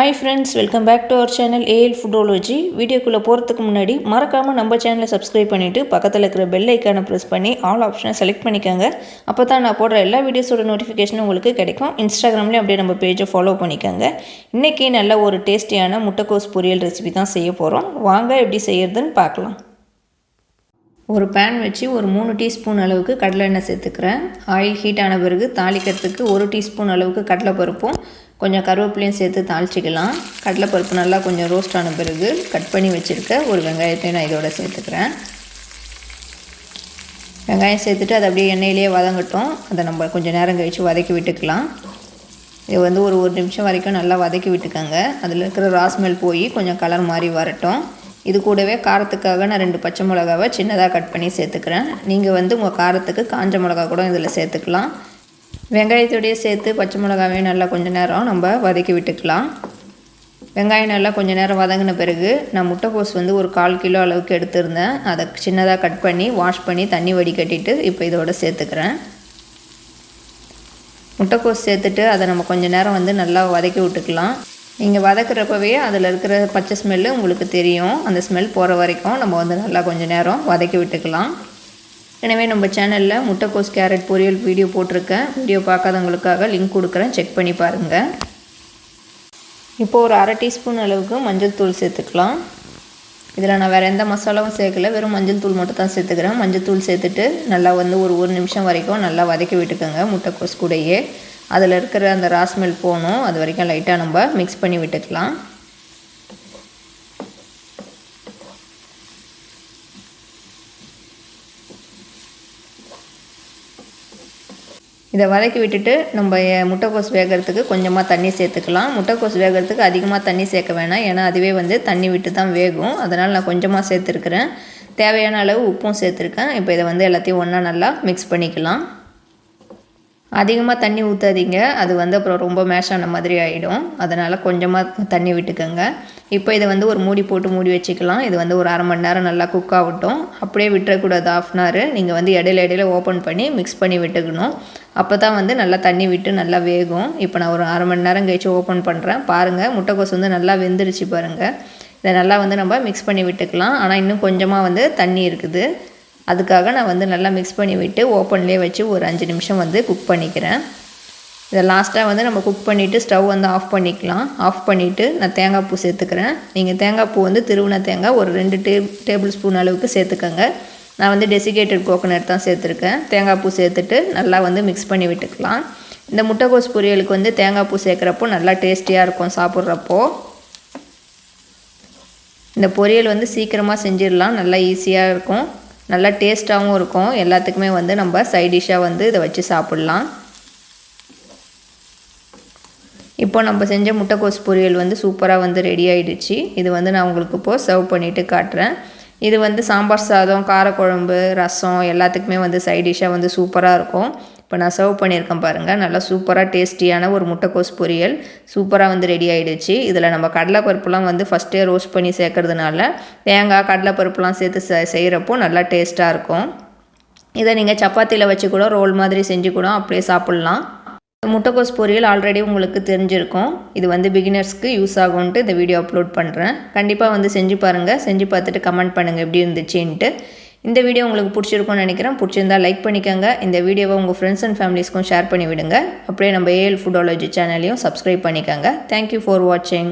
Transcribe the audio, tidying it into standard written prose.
Hi friends, welcome back to our channel AL Foodology. வீடியோக்குள்ள போறதுக்கு முன்னாடி மறக்காம நம்ம சேனலை சப்ஸ்கிரைப் பண்ணிட்டு பக்கத்துல இருக்கிற பெல் ஐகானை பிரஸ் பண்ணி ஆல் ஆப்ஷனை செலக்ட் பண்ணிக்கங்க. அப்பதான் நான் போடுற எல்லா வீடியோஸோட நோட்டிஃபிகேஷன் உங்களுக்கு கிடைக்கும். இன்ஸ்டாகிராம்லயும் அப்படியே நம்ம பேஜை ஃபாலோ பண்ணிக்கங்க. இன்னைக்கு நல்ல ஒரு டேஸ்டியான முட்டைக்கோஸ் பொரியல் ரெசிபி தான் செய்ய போறோம். வாங்க எப்படி செய்யறதுன்னு பார்க்கலாம். ஒரு pan வச்சு ஒரு 3 டீஸ்பூன் அளவுக்கு கடலை எண்ணெய் சேர்த்துக்கிறேன். ஆயில் ஹீட் ஆன பிறகு தாளிக்கிறதுக்கு 1 டீஸ்பூன் அளவுக்கு கடலை பருப்பும் கொஞ்சம் கருவேப்பிலையும் சேர்த்து தாளிச்சிக்கலாம். கடலை பருப்பு நல்லா கொஞ்சம் ரோஸ்ட் ஆன பிறகு கட் பண்ணி வச்சுருக்க ஒரு வெங்காயத்தையும் நான் இதோட சேர்த்துக்கிறேன். வெங்காயம் சேர்த்துட்டு அதை அப்படியே எண்ணெயிலேயே வதங்கட்டும். அதை நம்ம கொஞ்சம் நேரம் கழித்து வதக்கி விட்டுக்கலாம். இது வந்து ஒரு நிமிஷம் வரைக்கும் நல்லா வதக்கி விட்டுக்கோங்க. அதில் இருக்கிற ராஸ்மெல் போய் கொஞ்சம் கலர் மாதிரி வரட்டும். இது கூடவே காரத்துக்காக நான் 2 பச்சை மிளகாவை சின்னதாக கட் பண்ணி சேர்த்துக்கிறேன். நீங்கள் வந்து உங்கள் காரத்துக்கு காஞ்ச மிளகா கூட இதில் சேர்த்துக்கலாம். வெங்காயத்தோடையே சேர்த்து பச்சை மிளகாவையும் நல்லா கொஞ்சம் நேரம் நம்ம வதக்கி விட்டுக்கலாம். வெங்காயம் நல்லா கொஞ்சம் நேரம் வதங்கின பிறகு நான் முட்டைக்கோஸ் வந்து ஒரு 1/4 கிலோ அளவுக்கு எடுத்திருந்தேன். அதை சின்னதாக கட் பண்ணி வாஷ் பண்ணி தண்ணி வடிகட்டிட்டு இப்போ இதோட சேர்த்துக்கிறேன். முட்டைக்கோஸ் சேர்த்துட்டு அதை நம்ம கொஞ்சம் நேரம் வந்து நல்லா வதக்கி விட்டுக்கலாம். நீங்கள் வதக்குறப்பவே அதில் இருக்கிற பச்சை ஸ்மெல்லு உங்களுக்கு தெரியும். அந்த ஸ்மெல் போகிற வரைக்கும் நம்ம வந்து நல்லா கொஞ்சம் நேரம் வதக்கி விட்டுக்கலாம். எனவே நம்ம சேனலில் முட்டைக்கோஸ் கேரட் பொரியல் வீடியோ போட்டிருக்கேன். வீடியோ பார்க்காதவங்களுக்காக லிங்க் கொடுக்குறேன், செக் பண்ணி பாருங்கள். இப்போது ஒரு 1/2 டீஸ்பூன் அளவுக்கு மஞ்சள் தூள் சேர்த்துக்கலாம். இதில் நான் வேறு எந்த மசாலாவும் சேர்க்கல, வெறும் மஞ்சள் தூள் மட்டும் தான் சேர்த்துக்கிறேன். மஞ்சள் தூள் சேர்த்துட்டு நல்லா வந்து ஒரு நிமிஷம் வரைக்கும் நல்லா வதக்கி விட்டுக்கோங்க. முட்டைக்கோஸ் கூடையே அதில் இருக்கிற அந்த ராஸ்மெல் போகணும். அது வரைக்கும் லைட்டாக நம்ம மிக்ஸ் பண்ணி விட்டுக்கலாம். இதை வதக்கி விட்டுட்டு நம்ம முட்டைக்கோஸ் வேகிறதுக்கு கொஞ்சமாக தண்ணி சேர்த்துக்கலாம். முட்டைக்கோஸ் வேகிறதுக்கு அதிகமாக தண்ணி சேர்க்க வேணாம், ஏன்னா அதுவே வந்து தண்ணி விட்டு தான் வேகும். அதனால் நான் கொஞ்சமாக சேர்த்துருக்குறேன். தேவையான அளவு உப்பும் சேர்த்துருக்கேன். இப்போ இதை வந்து எல்லாத்தையும் ஒன்றா நல்லா மிக்ஸ் பண்ணிக்கலாம். அதிகமாக தண்ணி ஊற்றாதீங்க, அது வந்து அப்புறம் ரொம்ப மேஷ் ஆன மாதிரி ஆகிடும். அதனால் கொஞ்சமாக தண்ணி விட்டுக்கோங்க. இப்போ இதை வந்து ஒரு மூடி போட்டு மூடி வச்சுக்கலாம். இது வந்து ஒரு 1/2 மணி நேரம் நல்லா குக் ஆகட்டும். அப்படியே விட்டுறக்கூடாது, 1/2 hour. நீங்கள் வந்து இடையில ஓப்பன் பண்ணி மிக்ஸ் பண்ணி விட்டுக்கணும். அப்போ தான் வந்து நல்லா தண்ணி விட்டு நல்லா வேகும். இப்போ நான் ஒரு 1/2 மணி நேரம் கழிச்சு ஓப்பன் பண்ணுறேன். பாருங்கள், முட்டைக்கோஸ் வந்து நல்லா வெந்துருச்சு பாருங்கள். இதை நல்லா வந்து நம்ம மிக்ஸ் பண்ணி விட்டுக்கலாம். ஆனால் இன்னும் கொஞ்சமாக வந்து தண்ணி இருக்குது. அதுக்காக நான் வந்து நல்லா மிக்ஸ் பண்ணி விட்டு ஓப்பன்லேயே வச்சு ஒரு 5 நிமிஷம் வந்து குக் பண்ணிக்கிறேன். இதை லாஸ்ட்டாக வந்து நம்ம குக் பண்ணிவிட்டு ஸ்டவ் வந்து ஆஃப் பண்ணிக்கலாம். ஆஃப் பண்ணிவிட்டு நான் தேங்காய் பூ சேர்த்துக்கிறேன். நீங்கள் தேங்காய் பூ வந்து திருவின தேங்காய் ஒரு 2 டேபிள் ஸ்பூன் அளவுக்கு சேர்த்துக்கோங்க. நான் வந்து டெசிகேட்டட் கோகோனட் தான் சேர்த்துருக்கேன். தேங்காய் பூ சேர்த்துட்டு நல்லா வந்து மிக்ஸ் பண்ணி விட்டுக்கலாம். இந்த முட்டைக்கோஸ் பொரியலுக்கு வந்து தேங்காய் பூ சேர்க்குறப்போ நல்லா டேஸ்டியாக இருக்கும் சாப்பிட்றப்போ. இந்த பொரியல் வந்து சீக்கிரமாக செஞ்சிடலாம், நல்லா ஈஸியாக இருக்கும், நல்லா டேஸ்ட்டாகவும் இருக்கும். எல்லாத்துக்குமே வந்து நம்ம சைட் டிஷ்ஷாக வந்து இதை வச்சு சாப்பிட்லாம். இப்போ நம்ம செஞ்ச முட்டைக்கோஸ் பொரியல் வந்து சூப்பராக வந்து ரெடி ஆகிடுச்சு. இது வந்து நான் உங்களுக்கு இப்போது சர்வ் பண்ணிவிட்டு காட்டுறேன். இது வந்து சாம்பார் சாதம், காரக்குழம்பு, ரசம் எல்லாத்துக்குமே வந்து சைட் டிஷ்ஷாக வந்து சூப்பராக இருக்கும். இப்போ நான் சர்வ் பண்ணியிருக்கேன் பாருங்கள். நல்லா சூப்பராக டேஸ்டியான ஒரு முட்டைக்கோஸ் பொரியல் சூப்பராக வந்து ரெடி ஆகிடுச்சு. இதில் நம்ம கடலைப்பருப்புலாம் வந்து ஃபஸ்ட்டே ரோஸ்ட் பண்ணி சேர்க்கறதுனால தேங்காய் கடலைப்பருப்புலாம் சேர்த்து செய்கிறப்போ நல்லா டேஸ்ட்டாக இருக்கும். இதை நீங்கள் சப்பாத்தியில் வச்சு கூட ரோல் மாதிரி செஞ்சு கூட அப்படியே சாப்பிட்லாம். முட்டைக்கோஸ் பொரியல் ஆல்ரெடி உங்களுக்கு தெரிஞ்சிருக்கும். இது வந்து பிகினர்ஸ்க்கு யூஸ் ஆகும்ன்ட்டு இந்த வீடியோ அப்லோட் பண்ணுறேன். கண்டிப்பாக வந்து செஞ்சு பாருங்கள். செஞ்சு பார்த்துட்டு கமெண்ட் பண்ணுங்கள் எப்படி இருந்துச்சுன்ட்டு. இந்த வீடியோ உங்களுக்கு பிடிச்சிருக்கும்னு நினைக்கிறேன். பிடிச்சிருந்தா லைக் பண்ணிக்கோங்க. இந்த வீடியோவை உங்கள் ஃப்ரெண்ட்ஸ் அண்ட் ஃபேமிலிஸ்க்கும் ஷேர் பண்ணி விடுங்க. அப்படியே நம்ம AL Foodology சேனலையும் சப்ஸ்கிரைப் பண்ணிக்கோங்க. தேங்க்யூ ஃபார் வாட்சிங்.